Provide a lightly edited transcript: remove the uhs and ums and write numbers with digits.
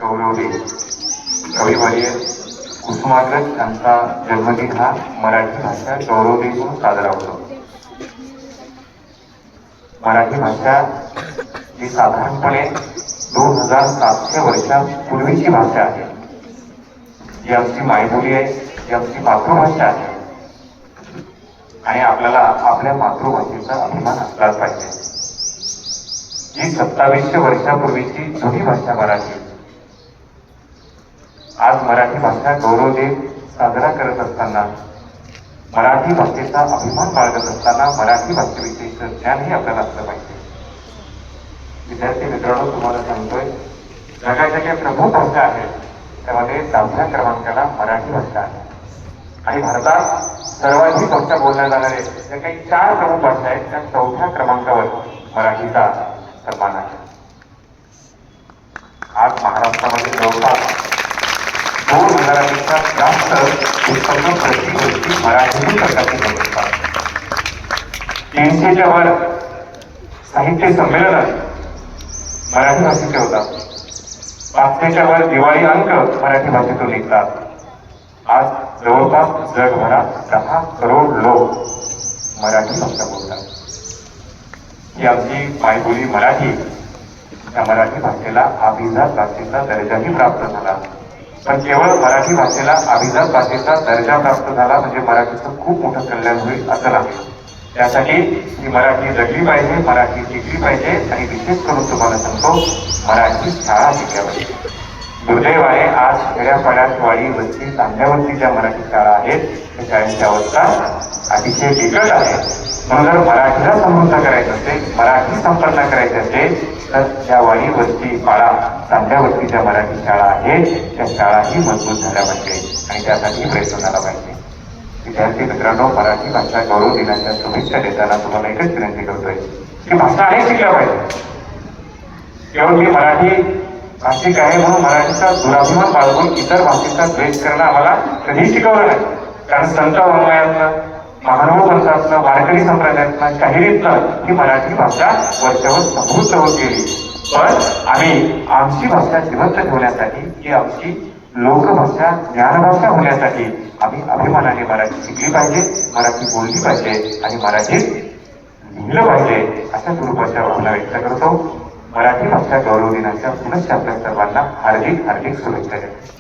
गौरव दिन कविवर्य कुसुमाग्रज यांचा जन्मदिन हा मराठी भाषा गौरव दिन म्हणून साजरा होतो। मराठी भाषा ही साधारणपणे 2700 वर्षांपूर्वीची भाषा आहे। ही आमची मायबोली आहे, ही आमची मातृभाषा आहे आणि आपल्याला आपल्या मातृभाषेचा अभिमान असलाच पाहिजे। ही 2700 वर्षापूर्वीची जुनी भाषा मराठी आज मराठी भाषा गौरव दिन साजरा करत असताना, मराठी भाषेचा अभिमान बाळगत असताना मराठी भाषेविषयीचं ज्ञानही आपल्याला असलं पाहिजे। विद्यार्थी मित्रांनो, तुम्हाला सांगतोय जगाच्या ज्या प्रमुख भाषा आहेत त्यामध्ये 10व्या क्रमांकाला मराठी भाषा आहे आणि भारतात सर्वाधिक भाषा बोलल्या जाणारे ज्या काही 4 प्रमुख भाषा आहेत त्या 4थ्या क्रमांकावर मराठीचा सन्मान आहे। आज महाराष्ट्रामध्ये जवळपास 2000पेक्षा जास्त पुस्तकं प्रतिवर्षी मराठीतून प्रकाशित होत असतात। 300च्या वर साहित्य संमेलन मराठी भाषेचे होतात। 500च्या वर दिवाळी अंक मराठी भाषेतून निघतात। आज जवळपास जगभरात 10 करोड लोक मराठी भाषा बोलतात। ही आमची मायबोली मराठी, त्या मराठी भाषेला अभिजात भाषेचा दर्जाही प्राप्त झाला। पण केवळ मराठी भाषेला अभिजात भाषेचा दर्जा प्राप्त झाला म्हणजे मराठीचं खूप मोठं कल्याण होईल असं नाही। त्यासाठी ही मराठी जगली पाहिजे, मराठी शिकली पाहिजे आणि विशेष करून तुम्हाला सांगतो मराठी शाळा शिकल्या पाहिजे। दुर्दैवाने आज खेड्यापाड्यात वाडी वस्ती तांड्यावरती ज्या मराठी शाळा आहेत त्या शाळेची अवस्था अतिशय बिकट आहे। म्हणून जर मराठीला समृद्ध करायचं असेल, मराठी संपन्न करायचे असेल तर त्या वाडी वस्ती पाडा तांड्यावरती ज्या मराठी शाळा आहेत त्या शाळाही मजबूत झाल्या पाहिजे आणि त्यासाठी प्रयत्न झाला पाहिजे। विद्यार्थी मित्रांनो, मराठी भाषा गौरव दिनाच्या शुभेच्छा देताना तुम्हाला एकच विनंती करतोय की भाषा आहे शिकल्या पाहिजे। केवळ मी मराठी भाषिक आहे म्हणून मराठीचा दुराभिमान बाळगून इतर भाषेचा द्वेष करणं आम्हाला कधीही शिकवलं नाही। कारण संत वाङ्मयातनं, महानुभाव पंथातनं, वारकरी संप्रदायातनं, शाहिरीतनं ही मराठी भाषा वर्षावर समृद्ध होत गेली। पण आम्ही आमची भाषा जिवंत ठेवण्यासाठी, ही आमची लोकभाषा ज्ञानभाषा होण्यासाठी आम्ही अभिमानाने मराठी शिकली पाहिजे, मराठी बोलली पाहिजे आणि मराठीत लिहिलं पाहिजे अशा स्वरूपाच्या भावना व्यक्त करतो। मराठी भाषा गौरव दिनाच्या पुनश्च आपल्या सर्वांना हार्दिक शुभेच्छा देतो।